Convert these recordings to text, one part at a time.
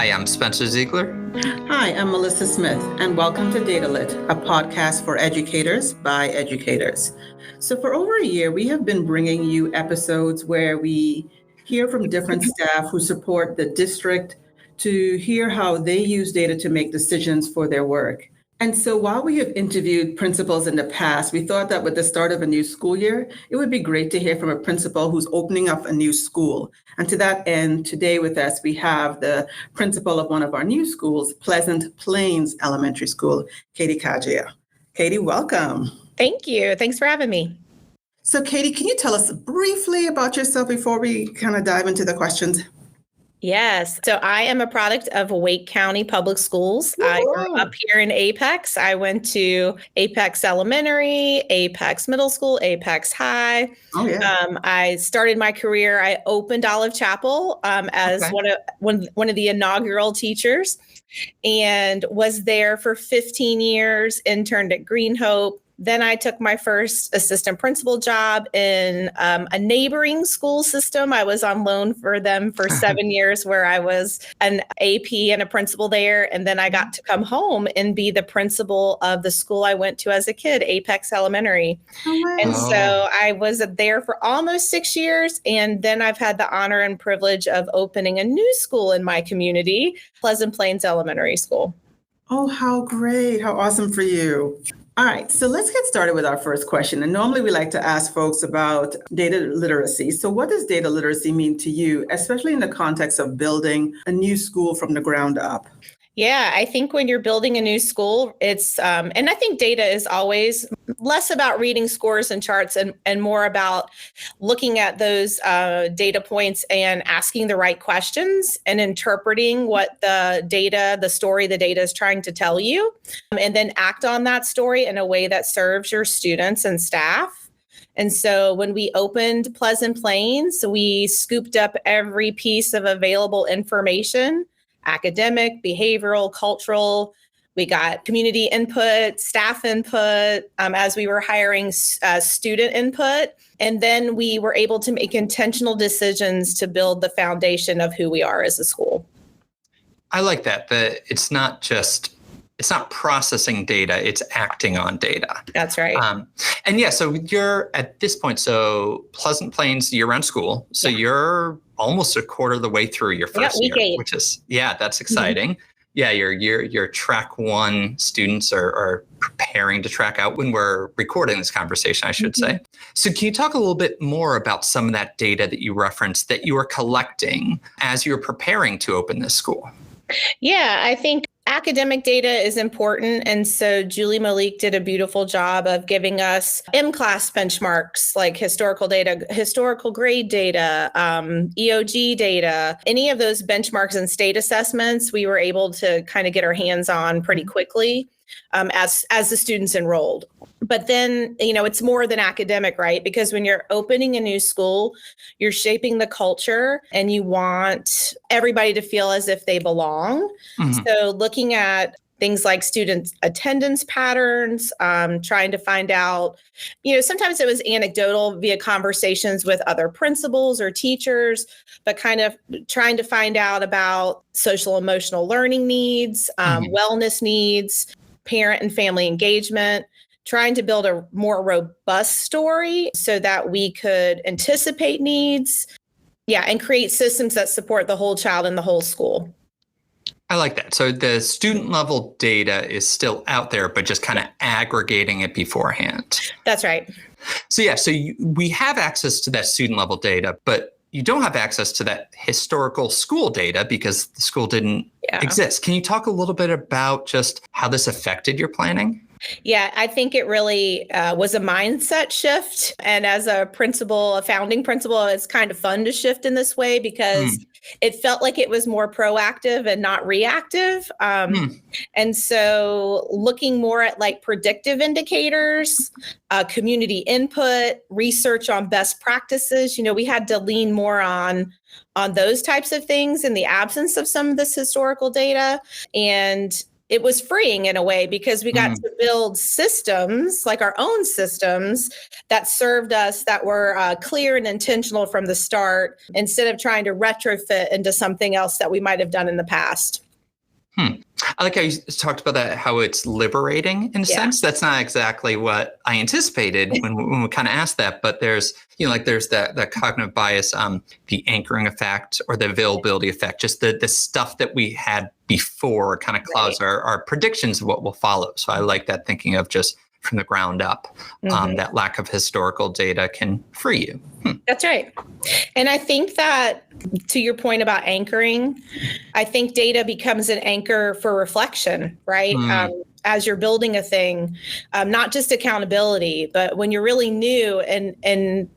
Hi, I'm Spencer Ziegler. Hi, I'm Mellisa Smith, and welcome to Data Lit, a podcast for educators by educators. So for over a year, we have been bringing you episodes where we hear from different staff who support the district to hear how they use data to make decisions for their work. And so while we have interviewed principals in the past, we thought that with the start of a new school year, it would be great to hear from a principal who's opening up a new school. And to that end, today with us, we have the principal of one of our new schools, Pleasant Plains Elementary School, Katie Caggia. Katie, welcome. Thank you. Thanks for having me. So Katie, can you tell us briefly about yourself before we kind of dive into the questions? Yes. So I am a product of Wake County Public Schools. I grew up here in Apex. I went to Apex Elementary, Apex Middle School, Apex High. Oh, yeah. I started my career. I opened Olive Chapel as one of the inaugural teachers and was there for 15 years, interned at Green Hope. Then I took my first assistant principal job in a neighboring school system. I was on loan for them for 7 years where I was an AP and a principal there. And then I got to come home and be the principal of the school I went to as a kid, Apex Elementary. And so I was there for almost 6 years. And then I've had the honor and privilege of opening a new school in my community, Pleasant Plains Elementary School. Oh, how great. How awesome for you. All right, so let's get started with our first question. And normally we like to ask folks about data literacy. So what does data literacy mean to you, especially in the context of building a new school from the ground up? Yeah, I think when you're building a new school, it's, and I think data is always less about reading scores and charts and more about looking at those data points and asking the right questions and interpreting what the story the data is trying to tell you, and then act on that story in a way that serves your students and staff. And so when we opened Pleasant Plains, we scooped up every piece of available information, academic, behavioral, cultural. We got community input, staff input, as we were hiring student input. And then we were able to make intentional decisions to build the foundation of who we are as a school. I like that. It's not processing data, it's acting on data. That's right. And yeah, so you're at this point, so Pleasant Plains year-round school. So you're almost a quarter of the way through your first year, which is, that's exciting. Mm-hmm. Yeah, your track one students are preparing to track out when we're recording this conversation, I should say. So can you talk a little bit more about some of that data that you referenced that you were collecting as you were preparing to open this school? Yeah, I think academic data is important. And so Julie Malik did a beautiful job of giving us M-class benchmarks like historical data, historical grade data, EOG data, any of those benchmarks and state assessments, we were able to kind of get our hands on pretty quickly as the students enrolled. But then, it's more than academic, right? Because when you're opening a new school, you're shaping the culture and you want everybody to feel as if they belong. Mm-hmm. So looking at things like student attendance patterns, trying to find out, sometimes it was anecdotal via conversations with other principals or teachers, but kind of trying to find out about social emotional learning needs, wellness needs, parent and family engagement, trying to build a more robust story so that we could anticipate needs, and create systems that support the whole child and the whole school. I like that. So the student level data is still out there, but just kind of aggregating it beforehand. That's right. So we have access to that student level data, but you don't have access to that historical school data because the school didn't exist. Can you talk a little bit about just how this affected your planning? Yeah, I think it really was a mindset shift. And as a founding principal, it's kind of fun to shift in this way because it felt like it was more proactive and not reactive. And so looking more at like predictive indicators, community input, research on best practices, we had to lean more on those types of things in the absence of some of this historical data. And it was freeing in a way because we got to build systems, like our own systems that served us, that were clear and intentional from the start, instead of trying to retrofit into something else that we might have done in the past. I like how you talked about that, how it's liberating in a sense. That's not exactly what I anticipated when we kind of asked that, but there's, there's that cognitive bias, the anchoring effect or the availability effect, just the stuff that we had before kind of clouds our predictions of what will follow. So I like that thinking of just from the ground up, that lack of historical data can free you. That's right. And I think that, to your point about anchoring, I think data becomes an anchor for reflection, right? As you're building a thing, not just accountability, but when you're really new and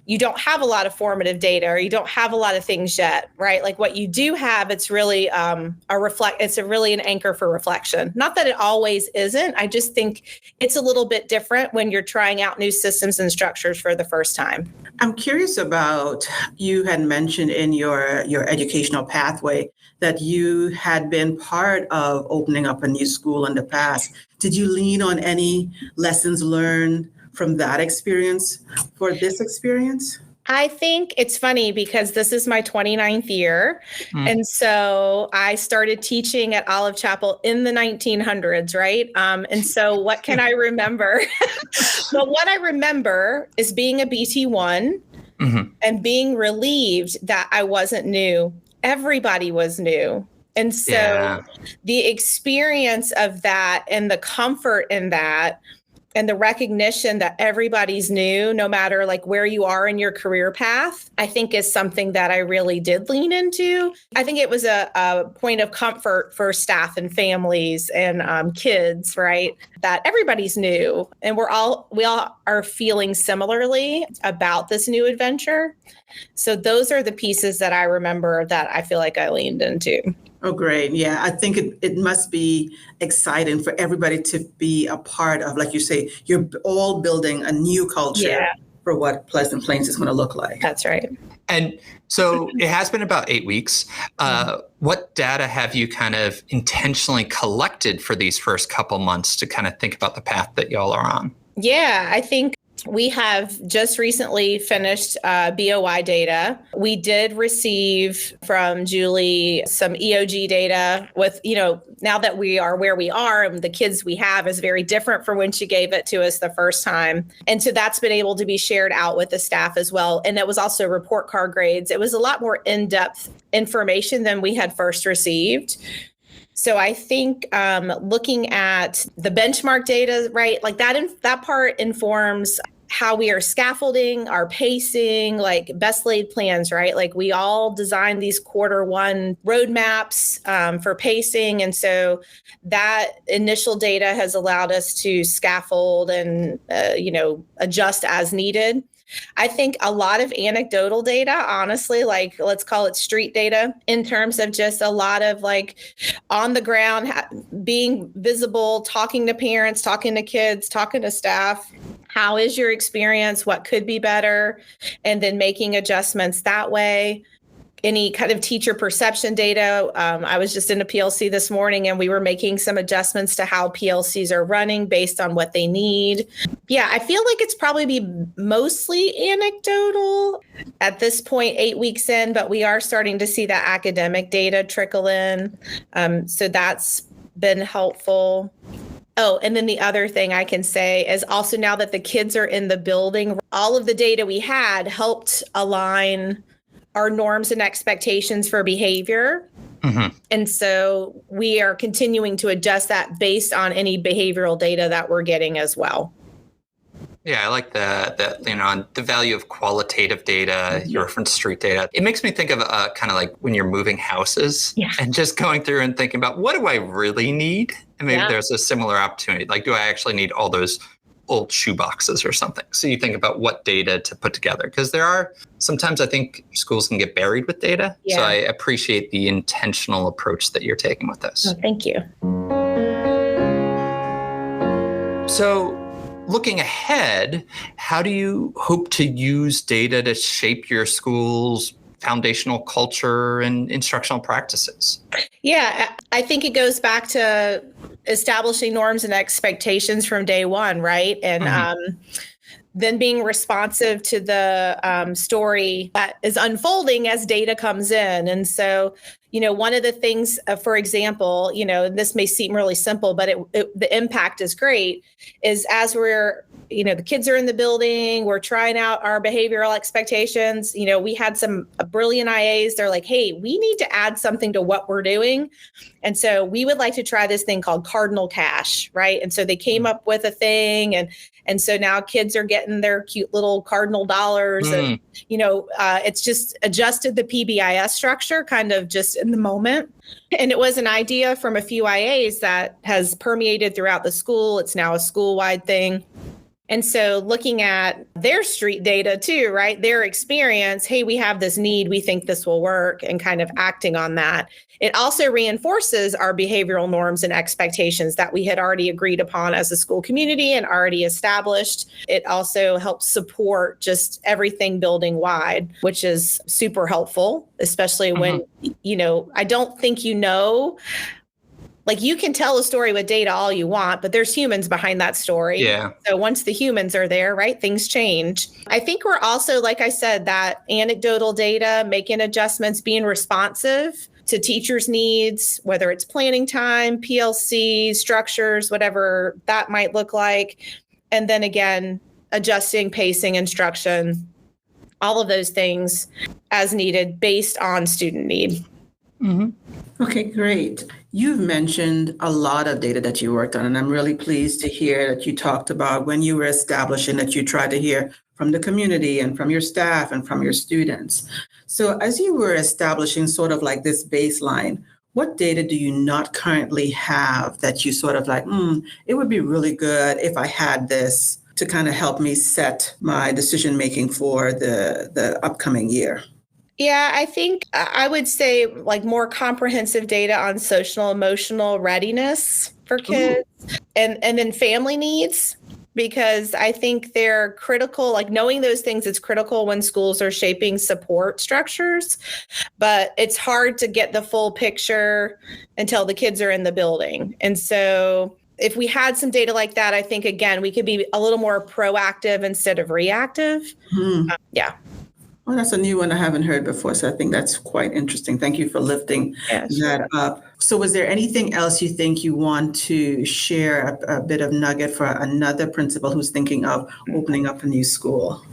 you don't have a lot of formative data, or you don't have a lot of things yet, right? Like what you do have, it's really it's really an anchor for reflection. Not that it always isn't. I just think it's a little bit different when you're trying out new systems and structures for the first time. I'm curious about, you had mentioned in your educational pathway that you had been part of opening up a new school in the past. Did you lean on any lessons learned from that experience for this experience? I think it's funny because this is my 29th year. And so I started teaching at Olive Chapel in the 1900s, right? And so what can I remember? Well, what I remember is being a BT1 and being relieved that I wasn't new. Everybody was new. And so the experience of that and the comfort in that, and the recognition that everybody's new, no matter like where you are in your career path, I think is something that I really did lean into. I think it was a point of comfort for staff and families and kids, right? That everybody's new, and we all are feeling similarly about this new adventure. So those are the pieces that I remember that I feel like I leaned into. Oh, great. Yeah, I think it must be exciting for everybody to be a part of, like you say, you're all building a new culture for what Pleasant Plains is going to look like. That's right. And so it has been about 8 weeks. What data have you kind of intentionally collected for these first couple months to kind of think about the path that y'all are on? Yeah, I think we have just recently finished BOY data. We did receive from Julie some EOG data with, now that we are where we are and the kids we have is very different from when she gave it to us the first time. And so that's been able to be shared out with the staff as well. And it was also report card grades. It was a lot more in-depth information than we had first received. So I think looking at the benchmark data, right, like that part informs how we are scaffolding, our pacing, like best laid plans, right? Like we all designed these Q1 roadmaps for pacing. And so that initial data has allowed us to scaffold and, adjust as needed. I think a lot of anecdotal data, honestly, like let's call it street data, in terms of just a lot of like on the ground, being visible, talking to parents, talking to kids, talking to staff. How is your experience? What could be better? And then making adjustments that way. Any kind of teacher perception data. I was just in a PLC this morning and we were making some adjustments to how PLCs are running based on what they need. Yeah, I feel like it's probably be mostly anecdotal at this point, 8 weeks in, but we are starting to see that academic data trickle in. So that's been helpful. Oh, and then the other thing I can say is also now that the kids are in the building, all of the data we had helped align our norms and expectations for behavior. And so we are continuing to adjust that based on any behavioral data that we're getting as well. Yeah, I like that the value of qualitative data, you reference street data. It makes me think of kind of like when you're moving houses and just going through and thinking about what do I really need? And maybe there's a similar opportunity. Like, do I actually need all those old shoe boxes or something? So you think about what data to put together, because sometimes I think schools can get buried with data. So I appreciate the intentional approach that you're taking with this. Oh, thank you. So looking ahead, how do you hope to use data to shape your school's foundational culture and instructional practices. Yeah, I think it goes back to establishing norms and expectations from day one, right? And then being responsive to the story that is unfolding as data comes in. And so, one of the things, for example, this may seem really simple, but the impact is great, is as we're, the kids are in the building, we're trying out our behavioral expectations. We had some brilliant IAs. They're like, hey, we need to add something to what we're doing. And so we would like to try this thing called Cardinal Cash, right? And so they came up with a thing, and so now kids are getting their cute little cardinal dollars. And, it's just adjusted the PBIS structure kind of just in the moment. And it was an idea from a few IAs that has permeated throughout the school. It's now a school-wide thing. And so looking at their street data too, right? Their experience, hey, we have this need, we think this will work, and kind of acting on that. It also reinforces our behavioral norms and expectations that we had already agreed upon as a school community and already established. It also helps support just everything building wide, which is super helpful, especially when, I don't think like you can tell a story with data all you want, but there's humans behind that story. Yeah. So once the humans are there, right, things change. I think we're also, like I said, that anecdotal data, making adjustments, being responsive to teachers' needs, whether it's planning time, PLC, structures, whatever that might look like. And then again, adjusting pacing, instruction, all of those things as needed based on student need. Okay, great. You've mentioned a lot of data that you worked on, and I'm really pleased to hear that you talked about when you were establishing that you tried to hear from the community and from your staff and from your students. So as you were establishing sort of like this baseline, what data do you not currently have that you sort of like, it would be really good if I had this to kind of help me set my decision-making for the upcoming year? Yeah, I think I would say like more comprehensive data on social emotional readiness for kids and then family needs, because I think they're critical. Like knowing those things is critical when schools are shaping support structures, but it's hard to get the full picture until the kids are in the building. And so if we had some data like that, I think, again, we could be a little more proactive instead of reactive. Yeah. Well, that's a new one I haven't heard before, so I think that's quite interesting. Thank you for lifting that up. So was there anything else you think you want to share, a bit of nugget for another principal who's thinking of opening up a new school?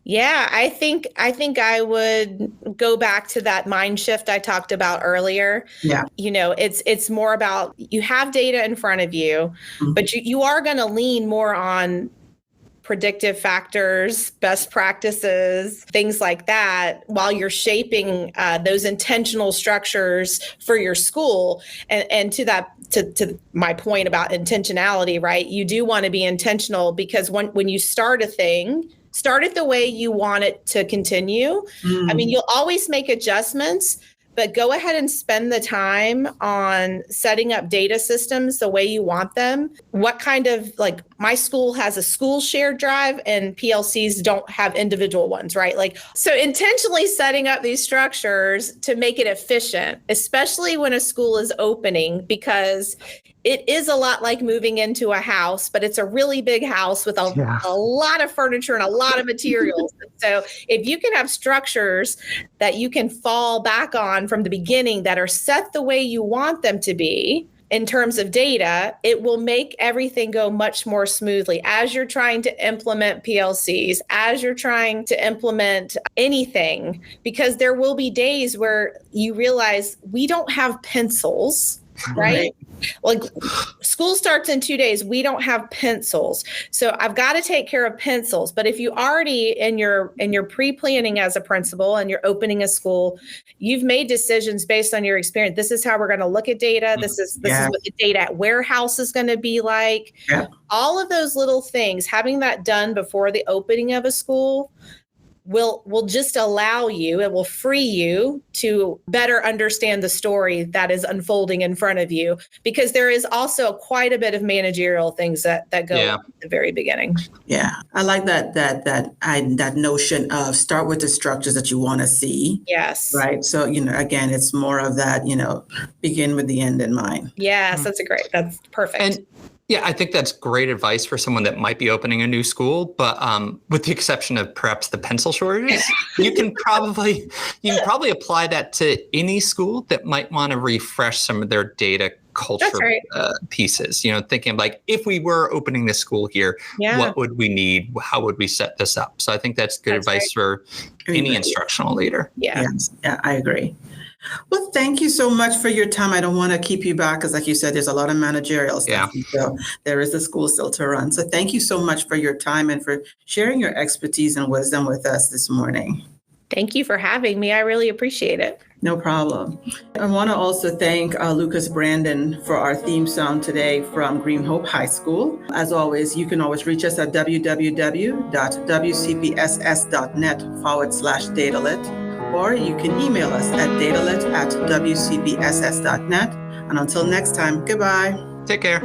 Yeah, I think I would go back to that mind shift I talked about earlier. Yeah. It's more about you have data in front of you, but you are going to lean more on predictive factors, best practices, things like that, while you're shaping those intentional structures for your school. And to my point about intentionality, right? You do want to be intentional, because when you start a thing, start it the way you want it to continue. I mean, you'll always make adjustments, but go ahead and spend the time on setting up data systems the way you want them. What kind of, like, my school has a school shared drive and PLCs don't have individual ones, right? Like, so intentionally setting up these structures to make it efficient, especially when a school is opening, because it is a lot like moving into a house, but it's a really big house with a lot of furniture and a lot of materials. So if you can have structures that you can fall back on from the beginning that are set the way you want them to be in terms of data, it will make everything go much more smoothly as you're trying to implement PLCs, as you're trying to implement anything, because there will be days where you realize we don't have pencils, right? Like, school starts in 2 days. We don't have pencils. So I've got to take care of pencils. But if you already in your pre-planning as a principal and you're opening a school, you've made decisions based on your experience. This is how we're going to look at data. This is what the data warehouse is going to be like. Yeah. All of those little things, having that done before the opening of a school will just allow you, it will free you to better understand the story that is unfolding in front of you, because there is also quite a bit of managerial things that go on at the very beginning. Yeah, I like that notion of start with the structures that you want to see. Yes. Right. So, again, it's more of that, begin with the end in mind. Yes, that's perfect. And yeah, I think that's great advice for someone that might be opening a new school, but with the exception of perhaps the pencil shortages, you can probably apply that to any school that might want to refresh some of their data culture pieces, thinking of like, if we were opening this school here, what would we need? How would we set this up? So I think that's good advice for any instructional leader. Yeah. Yes. Yeah, I agree. Well, thank you so much for your time. I don't want to keep you back because, like you said, there's a lot of managerial stuff. Yeah. So there is a school still to run. So thank you so much for your time and for sharing your expertise and wisdom with us this morning. Thank you for having me. I really appreciate it. No problem. I want to also thank Lukas Brandon for our theme song today from Green Hope High School. As always, you can always reach us at www.wcpss.net/datalit. Or you can email us at datalit@wcpss.net. And until next time, goodbye. Take care.